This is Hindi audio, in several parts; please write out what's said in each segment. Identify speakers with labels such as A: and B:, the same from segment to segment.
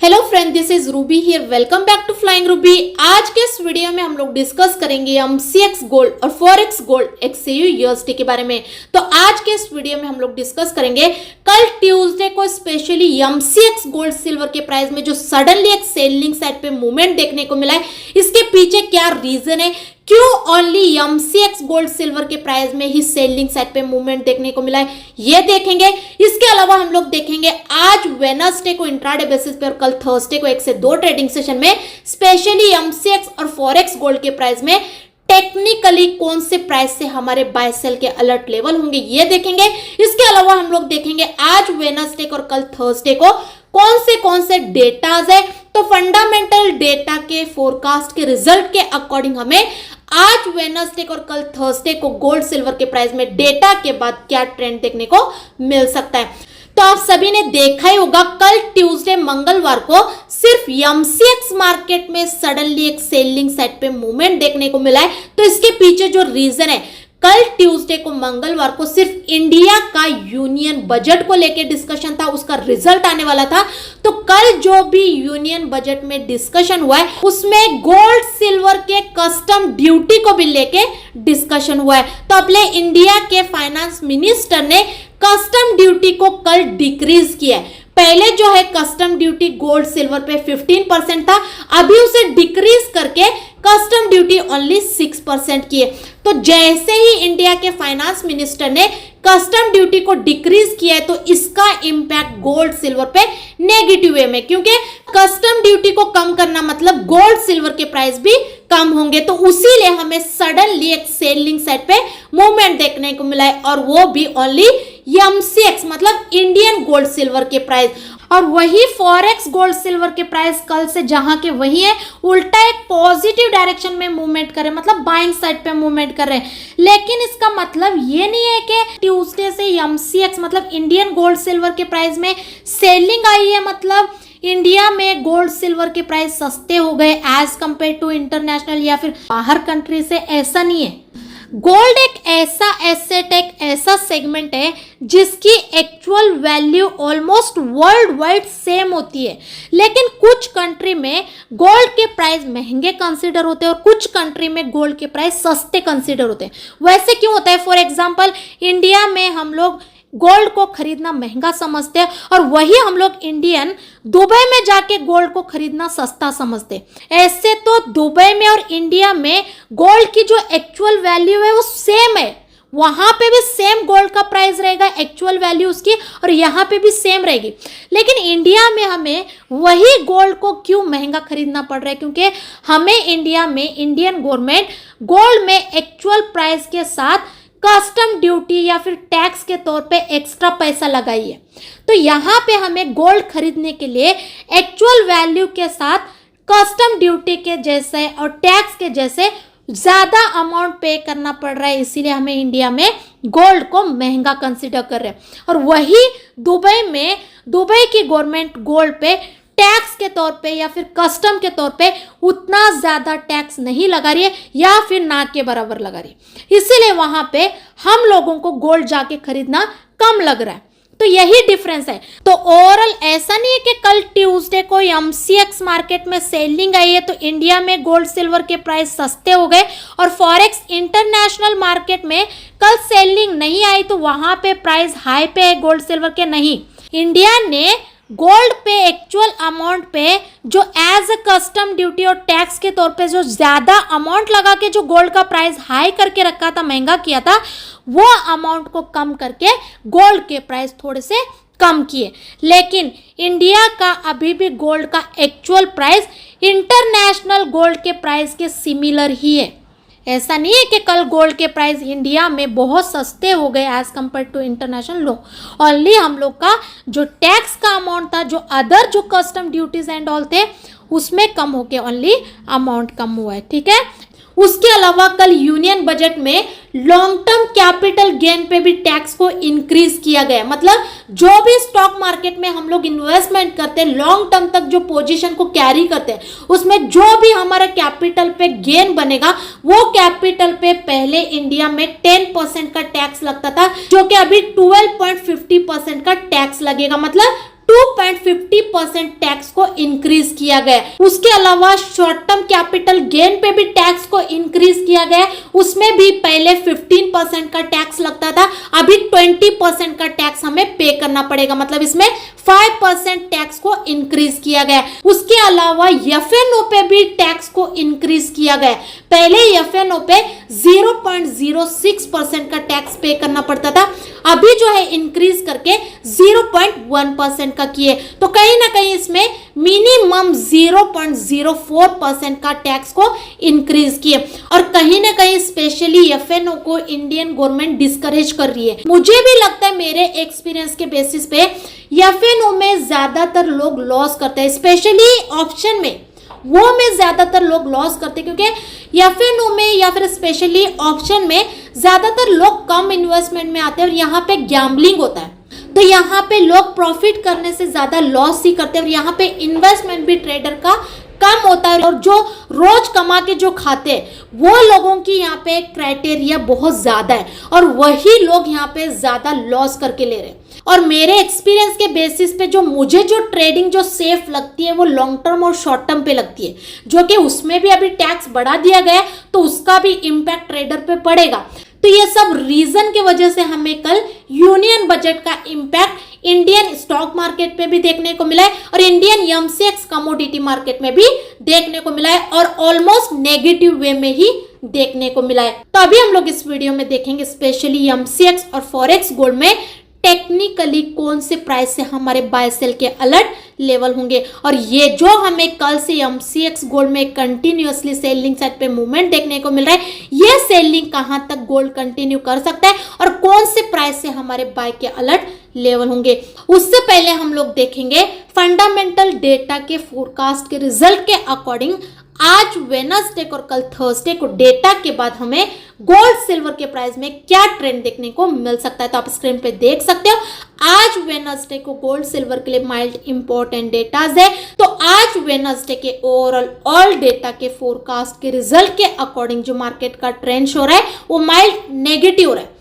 A: Hello friend, this is Ruby here. Welcome back to Flying Ruby. आज के इस वीडियो में हम लोग डिस्कस करेंगे एमसीएक्स गोल्ड और फॉरेक्स गोल्ड एक्सयू यूएसडी के बारे में। तो आज के इस वीडियो में हम लोग डिस्कस करेंगे कल ट्यूसडे को स्पेशली एमसीएक्स गोल्ड सिल्वर के प्राइस में जो सडनली एक सेलिंग साइड पे मूवमेंट देखने को मिला है, इसके पीछे क्या रीजन है, क्यों ओनली एमसीएक्स गोल्ड सिल्वर के प्राइस में ही सेलिंग साइड पे मूवमेंट देखने को मिला है, ये देखेंगे। इसके अलावा हम लोग देखेंगे आज वेडनेसडे को इंट्राडे बेसिस पे और कल थर्सडे को 1 से 2 ट्रेडिंग सेशन में स्पेशली एमसीएक्स और फॉरेक्स गोल्ड के प्राइस में टेक्निकली कौन से प्राइस से हमारे बाय सेल के अलर्ट लेवल होंगे, ये देखेंगे। इसके अलावा हम लोग देखेंगे आज वेडनेसडे को और कल थर्सडे को कौन से डेटाज है। तो फंडामेंटल डेटा के फोरकास्ट के रिजल्ट के अकॉर्डिंग हमें आज वेडनेसडे को और कल थर्सडे को गोल्ड सिल्वर के प्राइस में डेटा के बाद क्या ट्रेंड देखने को मिल सकता है। तो आप सभी ने देखा ही होगा कल ट्यूसडे मंगलवार को सिर्फ एमसीएक्स मार्केट में सडनली एक सेलिंग साइड पे मूवमेंट देखने को मिला है। तो इसके पीछे जो रीजन है, कल ट्यूसडे को मंगलवार को सिर्फ इंडिया का यूनियन बजट को लेकर डिस्कशन था, उसका रिजल्ट आने वाला था। तो कल जो भी यूनियन बजट में डिस्कशन हुआ है उसमें गोल्ड सिल्वर के कस्टम ड्यूटी को भी लेके डिस्कशन हुआ है। तो अपने इंडिया के फाइनेंस मिनिस्टर ने कस्टम ड्यूटी को कल डिक्रीज किया है। पहले जो है कस्टम ड्यूटी गोल्ड सिल्वर पे 15% था, अभी उसे डिक्रीज करके कस्टम ड्यूटी ओनली 6% की है। तो जैसे ही इंडिया के फाइनेंस मिनिस्टर ने कस्टम ड्यूटी को डिक्रीज किया है तो इसका इंपैक्ट गोल्ड सिल्वर पे नेगेटिव वे में, क्योंकि कस्टम ड्यूटी को कम करना मतलब गोल्ड सिल्वर के प्राइस भी कम होंगे। तो उसीलिए हमें सडनली एक सेलिंग साइड पे मूवमेंट देखने को मिला है, और वो भी ओनली एमसीएक्स मतलब इंडियन गोल्ड सिल्वर के प्राइस। और वही फॉरेक्स गोल्ड सिल्वर के प्राइस कल से जहां के वही है, उल्टा एक पॉजिटिव डायरेक्शन में मूवमेंट कर रहे हैं, मतलब बाइंग साइड पे मूवमेंट कर रहे हैं। लेकिन इसका मतलब ये नहीं है कि ट्यूसडे से एमसीएक्स मतलब इंडियन गोल्ड सिल्वर के प्राइस में सेलिंग आई है, मतलब इंडिया में गोल्ड सिल्वर के प्राइस सस्ते हो गए एज कंपेयर टू इंटरनेशनल या फिर बाहर कंट्री से, ऐसा नहीं है। गोल्ड एक ऐसा एसेट, एक ऐसा सेगमेंट है जिसकी actual value almost world wide same होती है, लेकिन कुछ कंट्री में गोल्ड के प्राइस महंगे कंसीडर होते हैं और कुछ कंट्री में गोल्ड के प्राइस सस्ते कंसीडर होते हैं। वैसे क्यों होता है? फॉर एग्जांपल इंडिया में हम लोग गोल्ड को खरीदना महंगा समझते हैं और वही हम लोग इंडियन दुबई में जाके गोल्ड को खरीदना सस्ता समझते हैं। ऐसे तो दुबई में और इंडिया में गोल्ड की जो एक्चुअल वैल्यू है वो सेम है, वहां पे भी सेम गोल्ड का प्राइस रहेगा एक्चुअल वैल्यू उसकी, और यहाँ पे भी सेम रहेगी। लेकिन इंडिया में हमें वही गोल्ड को क्यों महंगा खरीदना पड़ रहा है? क्योंकि हमें इंडिया में इंडियन गवर्नमेंट गोल्ड में एक्चुअल प्राइस के साथ कस्टम ड्यूटी या फिर टैक्स के तौर पे एक्स्ट्रा पैसा लगाई है। तो यहाँ पे हमें गोल्ड खरीदने के लिए एक्चुअल वैल्यू के साथ कस्टम ड्यूटी के जैसे और टैक्स के जैसे ज्यादा अमाउंट पे करना पड़ रहा है, इसीलिए हमें इंडिया में गोल्ड को महंगा कंसिडर कर रहे हैं। और वही दुबई में दुबई की गवर्नमेंट गोल्ड पे टैक्स के तौर पे या फिर कस्टम के तौर पे उतना ज्यादा टैक्स नहीं लगा रही है या फिर ना के बराबर लगा रही है, इसीलिए वहां पे हम लोगों को गोल्ड जाके खरीदना कम लग रहा है। तो यही डिफरेंस है। तो ओवरऑल ऐसा नहीं है कि कल ट्यूसडे को एमसीएक्स मार्केट में सेलिंग आई है तो इंडिया में गोल्ड सिल्वर के प्राइस सस्ते हो गए, और फॉरेक्स इंटरनेशनल मार्केट में कल सेलिंग नहीं आई तो वहां पे प्राइस हाई पे है गोल्ड सिल्वर के। नहीं, इंडिया ने गोल्ड पे एक्चुअल अमाउंट पे जो एज अ कस्टम ड्यूटी और टैक्स के तौर पे जो ज्यादा अमाउंट लगा के जो गोल्ड का प्राइस हाई करके रखा था, महंगा किया था, वो अमाउंट को कम करके गोल्ड के प्राइस थोड़े से कम किए। लेकिन इंडिया का अभी भी गोल्ड का एक्चुअल प्राइस इंटरनेशनल गोल्ड के प्राइस के सिमिलर ही है। ऐसा नहीं है कि कल गोल्ड के प्राइस इंडिया में बहुत सस्ते हो गए एज कंपेयर टू इंटरनेशनल। लो, ओनली हम लोग का जो टैक्स का अमाउंट था, जो अदर जो कस्टम ड्यूटीज एंड ऑल थे, उसमें कम होके ओनली अमाउंट कम हुआ है, ठीक है। उसके अलावा कल यूनियन बजट में लॉन्ग टर्म कैपिटल गेन पे भी टैक्स को इंक्रीज किया गया। मतलब जो भी स्टॉक मार्केट में हम लोग इन्वेस्टमेंट करते हैं, लॉन्ग टर्म तक जो पोजीशन को कैरी करते हैं, उसमें जो भी हमारा कैपिटल पे गेन बनेगा वो कैपिटल पे पहले इंडिया में 10% का टैक्स लगता था, जो कि अभी 12.50% का टैक्स लगेगा। मतलब 0.50% टैक्स को इंक्रीज किया गया। उसके अलावा शॉर्ट टर्म कैपिटल गेन पे भी टैक्स को इंक्रीज किया गया। उसमें भी पहले 15% का टैक्स लगता था, अभी 20% का टैक्स हमें पे करना पड़ेगा, मतलब इसमें 5% टैक्स को इंक्रीज किया गया। उसके अलावा एफएनओ पे भी टैक्स को इंक्रीज किया गया। पहले एफएनओ पे 0.06% का टैक्स पे करना पड़ता था, अभी जो है इंक्रीज करके 0.1% का किए। तो कहीं ना कहीं इसमें मिनिमम 0.04% का टैक्स को इंक्रीज किए, और कहीं ना कहीं स्पेशली एफएनओ को इंडियन गवर्नमेंट डिस्करेज कर रही है। मुझे भी लगता है, मेरे एक्सपीरियंस के बेसिस पे एफएनओ में ज्यादातर लोग लॉस करते हैं, स्पेशली ऑप्शन में वो में ज्यादातर लोग लॉस करते हैं, क्योंकि एफएनओ में या फिर स्पेशली ऑप्शन में ज्यादातर लोग कम इन्वेस्टमेंट में आते हैं और यहाँ पे गैम्बलिंग होता है। तो यहाँ पे लोग प्रॉफिट करने से ज्यादा लॉस ही करते हैं, और यहाँ पे इन्वेस्टमेंट भी ट्रेडर का कम होता है, और जो रोज कमा के जो खाते हैं वो लोगों की यहाँ पे क्राइटेरिया बहुत ज्यादा है, और वही लोग यहाँ पे ज्यादा लॉस करके ले रहे हैं। और मेरे एक्सपीरियंस के बेसिस पे जो मुझे जो ट्रेडिंग जो सेफ लगती है वो लॉन्ग टर्म और शॉर्ट टर्म पे लगती है, जो कि उसमें भी अभी टैक्स बढ़ा दिया गया है, तो उसका भी इम्पैक्ट ट्रेडर पे पड़ेगा। तो ये सब रीजन की वजह से हमें कल यूनियन बजट का इम्पैक्ट इंडियन स्टॉक मार्केट पे भी देखने को मिला है, और इंडियन एमसीएक्स कमोडिटी मार्केट में भी देखने को मिला है, और ऑलमोस्ट नेगेटिव वे में ही देखने को मिला है। तो अभी हम लोग इस वीडियो में देखेंगे स्पेशली एमसीएक्स और फॉरेक्स गोल्ड में टेक्निकली कौन से प्राइस से हमारे बाय सेल के अलर्ट लेवल होंगे, और ये जो हमें कल से एमसीएक्स गोल्ड में कंटिन्यूअसली सेलिंग साइड पे मूवमेंट देखने को मिल रहा है, ये सेलिंग कहां तक गोल्ड कंटिन्यू कर सकता है, और कौन से प्राइस से हमारे बाय के अलर्ट लेवल होंगे। उससे पहले हम लोग देखेंगे फंडामेंटल डेटा के फोरकास्ट के रिजल्ट के अकॉर्डिंग आज वेडनेसडे और कल थर्सडे को डेटा के बाद हमें गोल्ड सिल्वर के प्राइस में क्या ट्रेंड देखने को मिल सकता है। तो आप स्क्रीन पे देख सकते हो, आज वेडनेसडे को गोल्ड सिल्वर के लिए माइल्ड इंपॉर्टेंट डेटाज है। तो आज वेडनेसडे के ओवरऑल ऑल डेटा के फोरकास्ट के रिजल्ट के अकॉर्डिंग जो मार्केट का ट्रेंड शो रहा है वो माइल्ड नेगेटिव रहा है।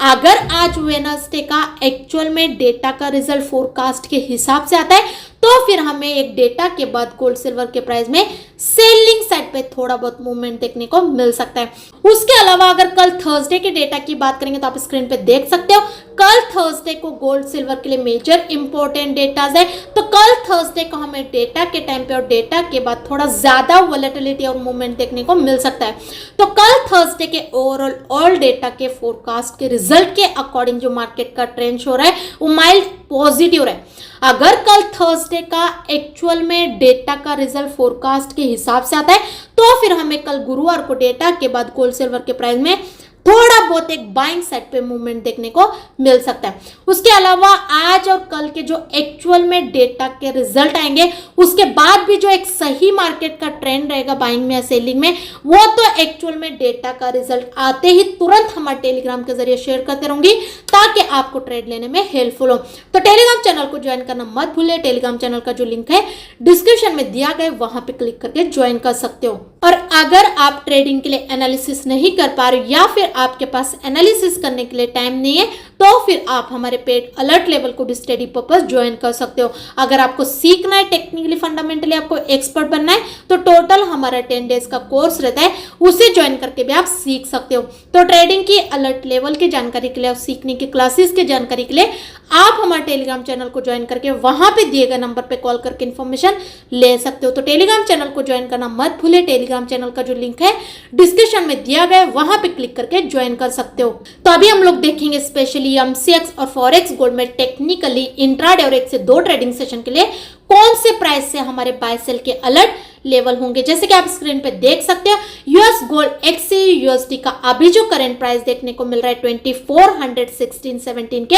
A: अगर आज वेडनेसडे का एक्चुअल में डेटा का रिजल्ट फोरकास्ट के हिसाब से आता है, तो फिर हमें एक डेटा के बाद गोल्ड सिल्वर के प्राइस में सेलिंग साइड पे थोड़ा बहुत मूवमेंट देखने को मिल सकता है। उसके अलावा अगर कल थर्सडे के डेटा की बात करेंगे तो आप स्क्रीन पे देख सकते हो, कल थर्सडे को गोल्ड सिल्वर के लिए मेजर इंपॉर्टेंट डेटाज है। तो कल थर्सडे को हमें डेटा के टाइम पे और डेटा के बाद थोड़ा ज्यादा वोलेटिलिटी और मूवमेंट देखने को मिल सकता है। तो कल थर्सडे के ओवरऑल ऑल डेटा के फोरकास्ट के रिजल्ट के अकॉर्डिंग जो मार्केट का ट्रेंड शो रहा है वो माइल्ड पॉजिटिव रहा है। अगर कल थर्सडे का एक्चुअल में डेटा का रिजल्ट फोरकास्ट के हिसाब से आता है, तो फिर हमें कल गुरुवार को डेटा के बाद गोल्ड सिल्वर के प्राइस में थोड़ा बहुत एक बाइंग साइड पे मूवमेंट देखने को मिल सकता है। उसके अलावा आज और कल के जो एक्चुअल में डेटा के रिजल्ट आएंगे, उसके बाद भी जो एक सही मार्केट का ट्रेंड रहेगा बाइंग में या सेलिंग में, वो तो एक्चुअल में डेटा का रिजल्ट आते ही तुरंत हमारे टेलीग्राम के जरिए शेयर करते रहूंगी, ताकि आपको ट्रेड लेने में हेल्पफुल हो। तो टेलीग्राम चैनल को ज्वाइन करना मत भूलिए। टेलीग्राम चैनल का जो लिंक है डिस्क्रिप्शन में दिया गया, वहां पे क्लिक करके ज्वाइन कर सकते हो। और अगर आप ट्रेडिंग के लिए एनालिसिस नहीं कर पा रहे हो, या फिर आपके पास एनालिसिस करने के लिए टाइम नहीं है, तो फिर आप हमारे पेड अलर्ट लेवल को भी स्टडी पर्पस ज्वाइन कर सकते हो। अगर आपको सीखना है टेक्निकली फंडामेंटली आपको एक्सपर्ट बनना है, तो टोटल हमारा 10 डेज का कोर्स रहता है, उसे ज्वाइन करके भी आप सीख सकते हो। तो ट्रेडिंग की अलर्ट लेवल की जानकारी के लिए और सीखने की क्लासेस की जानकारी के लिए आप हमारे टेलीग्राम चैनल को ज्वाइन करके वहां पे दिए गए नंबर पे कॉल करके इन्फॉर्मेशन ले सकते हो। तो टेलीग्राम चैनल को ज्वाइन करना मत भूले। टेलीग्राम चैनल का जो लिंक है डिस्क्रिप्शन में दिया गया है, वहां पे क्लिक करके ज्वाइन कर सकते हो। तो अभी हम लोग देखेंगे स्पेशली एमसीएक्स और फॉरेक्स गोल्ड में टेक्निकली इंट्राडे और 1 से 2 ट्रेडिंग सेशन के लिए कौन से प्राइस से हमारे बाय सेल के अलर्ट लेवल होंगे। जैसे कि आप स्क्रीन पे देख सकते हो, यूएस गोल्ड एक्सएयू यूएसडी का अभी जो करंट प्राइस देखने को मिल रहा है 2416-17 के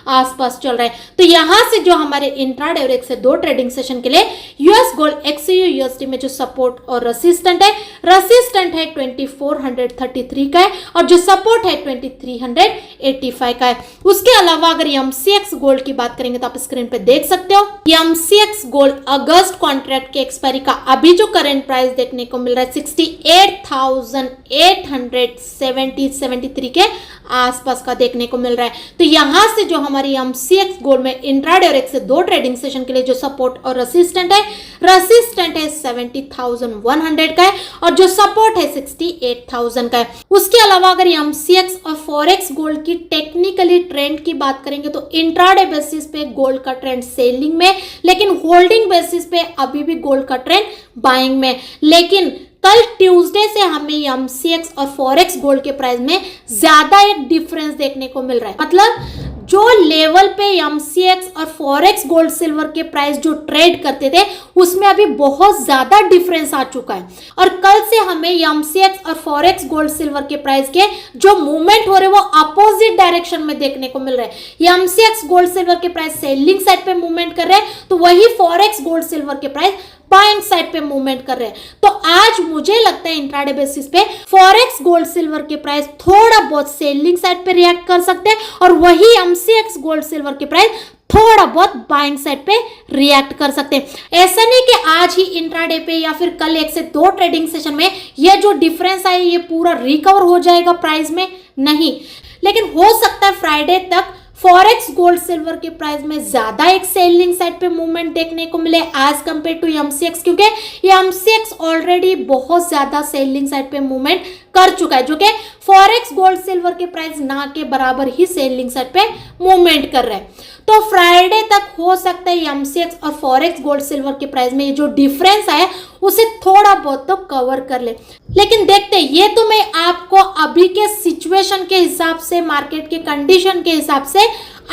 A: आसपास चल रहा है। तो यहां से जो हमारे इंट्राडे और 1 से 2 ट्रेडिंग सेशन के लिए यूएस गोल्ड एक्सएयू यूएसडी में जो सपोर्ट और रेसिस्टेंट है 2433 का है, और जो सपोर्ट है 2385 का है। उसके अलावा अगर एमसीएक्स गोल्ड की बात करेंगे तो आप स्क्रीन पे देख सकते हो, एमसीएक्स गोल्ड अगस्त कॉन्ट्रैक्ट के एक्सपायरी का अभी जो करंट प्राइस देखने को मिल रहा है 68,873 के आसपास का देखने को मिल रहा है। तो यहाँ से जो हमारी MCX गोल्ड में इंट्राडे और 1 से 2 ट्रेडिंग सेशन के लिए जो सपोर्ट और रेसिस्टेंट है 70,100 का है और जो सपोर्ट है 68,000 का है। उसके अलावा अगर MCX और फॉरेक्स गोल्ड की टेक्निकली ट्रेंड की बात करेंगे तो इंट्राडे बेसिस पे गोल्ड का ट्रेंड सेलिंग में, लेकिन होल्डिंग बेसिस पे अभी भी गोल्ड का ट्रेंड बाइंग में। लेकिन कल ट्यूसडे से हमें MCX और फॉरेक्स गोल्ड के प्राइस में ज्यादा एक डिफरेंस देखने को मिल रहा है। मतलब जो लेवल पे MCX और फॉरेक्स गोल्ड सिल्वर के प्राइस जो ट्रेड करते थे उसमें अभी बहुत ज्यादा डिफरेंस आ चुका है और कल से हमें MCX और फॉरेक्स गोल्ड सिल्वर के प्राइस के जो मूवमेंट हो रहे हैं वो अपोजिट डायरेक्शन में देखने को मिल रहे हैं। MCX गोल्ड सिल्वर के प्राइस सेलिंग साइड पे मूवमेंट कर रहे हैं तो वही फॉरेक्स गोल्ड सिल्वर के प्राइस बाइंग साइड पे मूवमेंट कर रहे हैं। तो आज मुझे लगता है इंट्राडे बेसिस पे फॉरेक्स गोल्ड सिल्वर के प्राइस थोड़ा बहुत सेलिंग साइड पे रिएक्ट कर सकते हैं और वही MCX गोल्ड सिल्वर के प्राइस थोड़ा बहुत बाइंग साइड पे रिएक्ट कर सकते हैं। ऐसा नहीं कि आज ही इंट्राडे पे या फिर कल 1 से 2 ट्रेडिंग सेशन में ये जो डिफरेंस है ये पूरा रिकवर हो जाएगा प्राइस में, नहीं, लेकिन हो सकता है फ्राइडे तक फॉरेक्स गोल्ड सिल्वर के प्राइस में ज्यादा एक सेलिंग साइड पे मूवमेंट देखने को मिले एज कंपेयर टू MCX, क्योंकि ये MCX ऑलरेडी बहुत ज्यादा सेलिंग साइड पे मूवमेंट कर चुका है जो कि फॉरेक्स गोल्ड सिल्वर के प्राइस ना के बराबर ही सेलिंग साइड पे मूवमेंट कर रहा है। तो फ्राइडे तक हो सकता है MCX और फॉरेक्स गोल्ड सिल्वर के प्राइस में ये जो डिफरेंस है उसे थोड़ा बहुत तो कवर कर ले। लेकिन देखते हैं, ये तो मैं आपको अभी के सिचुएशन के हिसाब से, मार्केट के कंडीशन के हिसाब से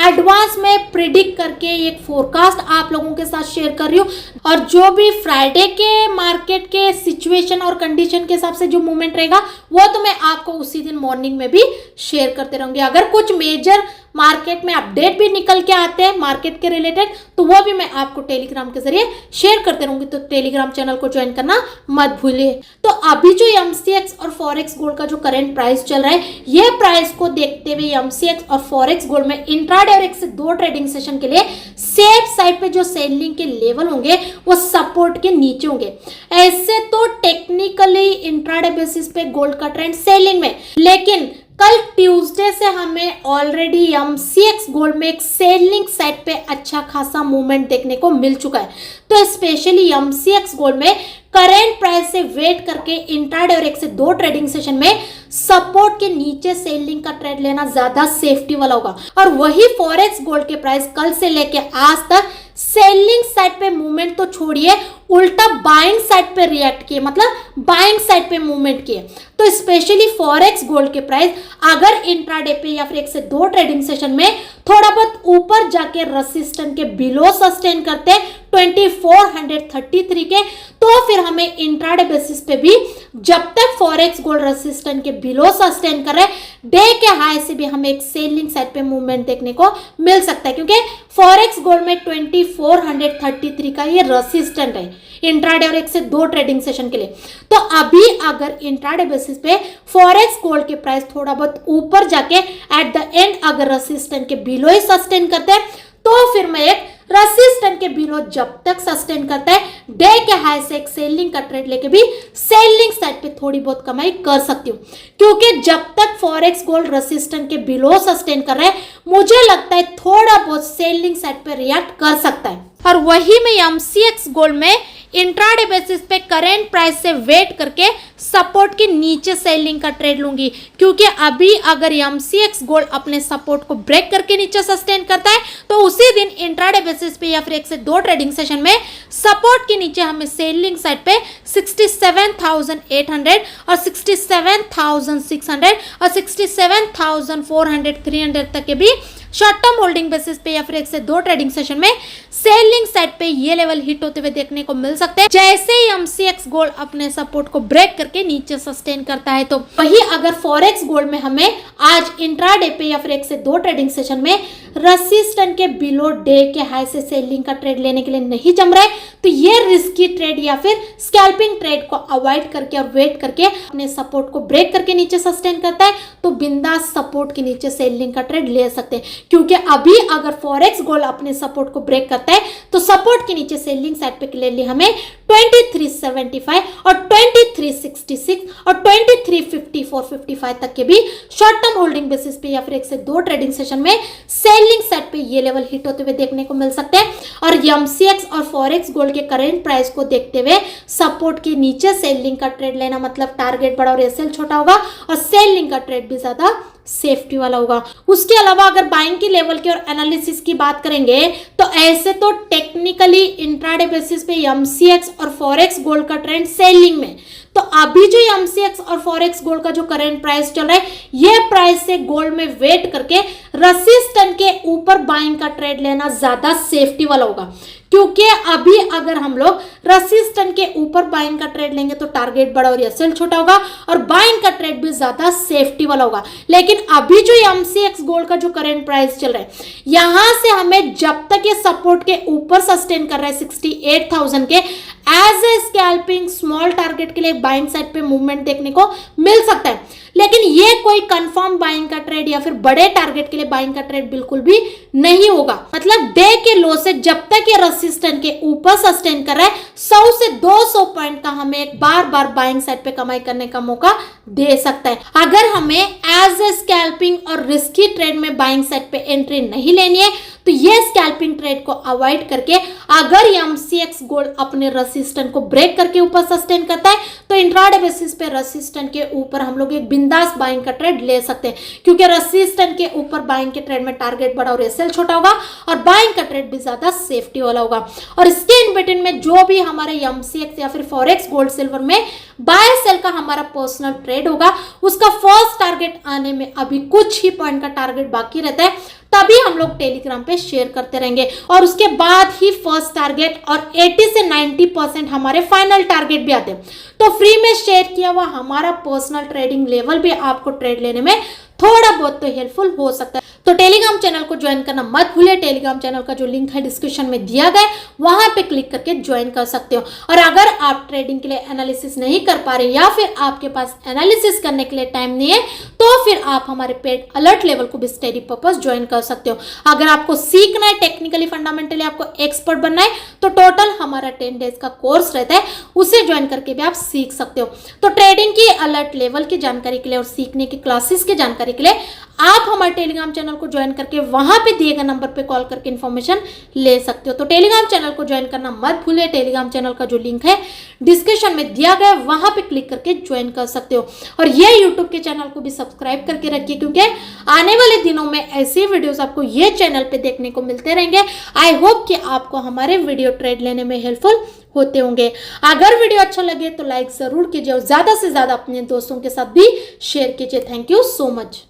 A: एडवांस में प्रिडिक्ट करके एक फोरकास्ट आप लोगों के साथ शेयर कर रही हूँ और जो भी फ्राइडे के मार्केट के सिचुएशन और कंडीशन के हिसाब से जो मूवमेंट रहेगा वो तो मैं आपको उसी दिन मॉर्निंग में भी शेयर करते रहूंगी। अगर कुछ मेजर मार्केट में अपडेट भी निकल के आते हैं मार्केट के रिलेटेड तो वो भी मैं आपको टेलीग्राम के जरिए शेयर करते रहूंगी, तो टेलीग्राम चैनल को ज्वाइन करना मत भूलिए। तो अभी जो MCX और फॉरेक्स गोल्ड का जो करंट प्राइस चल रहा है ये प्राइस को देखते हुए MCX और फॉरेक्स गोल्ड में इंट्राडे और 1 से 2 ट्रेडिंग सेशन के लिए सेफ साइड पे जो सेलिंग के लेवल होंगे वो सपोर्ट के नीचे होंगे। ऐसे तो टेक्निकली इंट्राडे बेसिस पे गोल्ड का ट्रेंड सेलिंग में, लेकिन कल ट्यूसडे से हमें ऑलरेडी MCX गोल्ड में एक सेलिंग साइड पे अच्छा खासा मूवमेंट देखने को मिल चुका है। तो स्पेशली MCX गोल्ड में करेंट प्राइस से वेट करके इंट्राडे और 1 से 2 ट्रेडिंग सेशन में सपोर्ट के नीचे सेलिंग का ट्रेड लेना ज्यादा सेफ्टी वाला होगा और वही फॉरेक्स गोल्ड के प्राइस कल से लेके आज तक सेलिंग साइड पे मूवमेंट तो छोड़िए, उल्टा बाइंग साइड पे रिएक्ट किए, मतलब बाइंग साइड पे मूवमेंट किए। तो स्पेशली फॉरेक्स गोल्ड के प्राइस अगर इंट्राडे पे या फिर 1 से 2 ट्रेडिंग सेशन में थोड़ा बहुत ऊपर जाके रेसिस्टेंस के बिलो सस्टेन करते हैं 2433 के, तो फिर हमें इंट्राडे बेसिस पे भी जब तक फॉरेक्स गोल्ड रेसिस्टेंस के बिलो सस्टेन कर रहे डे के हाई से भी हमें एक सेलिंग साइड पे मूवमेंट देखने को मिल सकता है, क्योंकि फॉरेक्स गोल्ड में 2433 का ये रेसिस्टेंट है इंट्राडे और 1 से 2 ट्रेडिंग सेशन के लिए। तो अभी अगर इंट्राडे बेसिस पे फॉरेक्स गोल्ड के प्राइस थोड़ा बहुत ऊपर जाके एट द एंड अगर रेसिस्टेंट के बिलो ही सस्टेन करते हैं तो फिर मैं एक रेसिस्टेंट के बिलो जब तक सस्टेन करता है डे के हाई से एक सेलिंग का ट्रेड लेके भी सेलिंग साइड पे थोड़ी बहुत कमाई कर सकती हूँ, क्योंकि जब तक फॉरेक्स गोल्ड रेसिस्टेंट के बिलो सस्टेन कर रहा है मुझे लगता है थोड़ा बहुत सेलिंग साइड पे रिएक्ट कर सकता है। और वही मैं MCX गोल्ड में इंट्राडे बेसिस पे करेंट प्राइस से वेट करके सपोर्ट के नीचे सेलिंग का ट्रेड लूंगी, क्योंकि अभी अगर MCX गोल्ड अपने सपोर्ट को ब्रेक करके नीचे सस्टेन करता है तो उसी दिन इंट्राडे बेसिस पे या फिर 1 से 2 ट्रेडिंग सेशन में सपोर्ट के नीचे हमें सेलिंग साइड पे 67,800 और 67,600 और 67,400 300 तक के भी शॉर्ट टर्म होल्डिंग बेसिस पे या फिर 1 से 2 ट्रेडिंग सेशन में सेलिंग साइड पे ये लेवल हिट होते हुए देखने को मिल सकते हैं जैसे ही MCX गोल्ड अपने सपोर्ट को ब्रेक करके नीचे सस्टेन करता है। तो वही अगर फॉरेक्स गोल्ड में हमें आज इंट्राडे पे या फिर 1 से 2 ट्रेडिंग सेशन में रेजिस्टेंस के बिलो डे के हाई से सेलिंग का ट्रेड लेने के लिए नहीं जम रहा है, तो ये रिस्की ट्रेड या फिर स्कैल्पिंग ट्रेड को अवॉइड करके और वेट करके अपने सपोर्ट को ब्रेक करके नीचे सस्टेन करता है, तो बिंदास सपोर्ट के नीचे सेलिंग का ट्रेड ले सकते हैं। क्योंकि अभी अगर फॉरेक्स गोल्ड अपने सपोर्ट को ब्रेक करता है तो सपोर्ट के नीचे सेलिंग साइड पे क्लियरली हमें 2375 और 2366 और 2354-55 तक के भी शॉर्ट टर्म होल्डिंग बेसिस पे या फिर 1 से 2 ट्रेडिंग सेशन में सेलिंग साइड पे ये लेवल हिट होते हुए देखने को मिल सकते हैं। और एमसीएक्स और फॉरेक्स गोल्ड के करंट प्राइस को देखते हुए सपोर्ट के नीचे सेलिंग का ट्रेड लेना मतलब टारगेट बड़ा और एसएल छोटा होगा और सेलिंग का ट्रेड भी ज्यादा सेफ्टी वाला होगा। उसके अलावा अगर बाइंग की लेवल की और एनालिसिस की बात करेंगे तो ऐसे तो टेक्निकली इंट्राडे बेसिस पे एमसीएक्स और फॉरेक्स गोल्ड का ट्रेंड सेलिंग में, तो अभी जो एमसीएक्स और फॉरेक्स गोल्ड का जो करंट प्राइस चल रहा है ये प्राइस से गोल्ड में वेट करके रेजिस्टेंस के ऊपर बाइंग का ट्रेड लेना ज्यादा सेफ्टी वाला होगा। क्योंकि अभी अगर हम लोग रेजिस्टेंस के ऊपर बाइंग का ट्रेड लेंगे तो टारगेट बड़ा और एसएल छोटा होगा और बाइंग का ट्रेड भी ज्यादा सेफ्टी वाला होगा। लेकिन अभी जो एमसीएक्स गोल्ड का जो करंट प्राइस चल रहा है यहां से हमें जब तक ये सपोर्ट के ऊपर सस्टेन कर रहा है 68,000 के as a scalping small target के लिए बाइंग साइड पे मूवमेंट देखने को मिल सकता है। लेकिन ये कोई कंफर्म बाइंग का ट्रेड या फिर बड़े टारगेट के लिए बाइंग का ट्रेड बिल्कुल भी नहीं होगा। मतलब डे के लो से जब तक ये रेजिस्टेंस के ऊपर सस्टेन कर रहा है 100 से 200 पॉइंट का हमें एक बार बार बाइंग साइड पे कमाई करने का मौका दे सकता है। अगर हमें एज ए स्कैल्पिंग और रिस्की ट्रेड में बाइंग साइड पे एंट्री नहीं लेनी है तो ये स्कैल्पिंग ट्रेड को अवॉइड करके अगर एमसीएक्स गोल्ड अपने रेजिस्टेंस को ब्रेक करके ऊपर सस्टेन करता है तो इंट्राडे बेसिस पे रेजिस्टेंस के ऊपर हम लोग एक बिंदास बाइंग का ट्रेड ले सकते हैं। क्योंकि रेजिस्टेंस के ऊपर बाइंग के ट्रेड में टारगेट बड़ा और एसएल छोटा होगा और बाइंग का ट्रेड भी ज्यादा सेफ्टी वाला होगा। और इसके इन बिटवीन में जो भी हमारे एमसीएक्स या फिर फॉरेक्स गोल्ड सिल्वर में बाय सेल का हमारा पर्सनल ट्रेड होगा उसका फर्स्ट टारगेट आने में अभी कुछ ही पॉइंट का टारगेट बाकी रहता है, तभी हम लोग टेलीग्राम पे शेयर करते रहेंगे और उसके बाद ही फर्स्ट टारगेट और 80 से 90% हमारे फाइनल टारगेट भी आते हैं। तो फ्री में शेयर किया हुआ हमारा पर्सनल ट्रेडिंग लेवल भी आपको ट्रेड लेने में थोड़ा बहुत तो हेल्पफुल हो सकता है। तो टेलीग्राम चैनल को ज्वाइन करना मत भूलिए। टेलीग्राम चैनल का जो लिंक है डिस्क्रिप्शन में दिया गया है वहां पे क्लिक करके ज्वाइन कर सकते हो। और अगर आप ट्रेडिंग के लिए एनालिसिस नहीं कर पा रहे या फिर आपके पास एनालिसिस करने के लिए टाइम नहीं है तो फिर आप हमारे पेड अलर्ट लेवल को भी स्टडी पर्पस ज्वाइन कर सकते हो। अगर आपको सीखना है टेक्निकली फंडामेंटली आपको एक्सपर्ट बनना है तो टोटल हमारा 10 डेज का कोर्स रहता है, उसे ज्वाइन करके भी आप सीख सकते हो। तो ट्रेडिंग की अलर्ट लेवल की जानकारी के लिए और सीखने की क्लासेस की जानकारी के लिए आप हमारे टेलीग्राम चैनल को ज्वाइन करके वहां पे दिए गए नंबर पे कॉल करके इन्फॉर्मेशन ले सकते हो। तो टेलीग्राम चैनल को ज्वाइन करना मत भूलिए। टेलीग्राम चैनल का जो लिंक है डिस्क्रिप्शन में दिया गया है वहां पे क्लिक करके ज्वाइन कर सकते हो। और ये यूट्यूब के चैनल को भी सब्सक्राइब करके रखिए क्योंकि आने वाले दिनों में ऐसे वीडियोस आपको ये चैनल पे देखने को मिलते रहेंगे। आई होप कि आपको हमारे वीडियो ट्रेड लेने में हेल्पफुल होते होंगे। अगर वीडियो अच्छा लगे तो लाइक जरूर कीजिए और ज्यादा से ज्यादा अपने दोस्तों के साथ भी शेयर कीजिए। Thank you so much.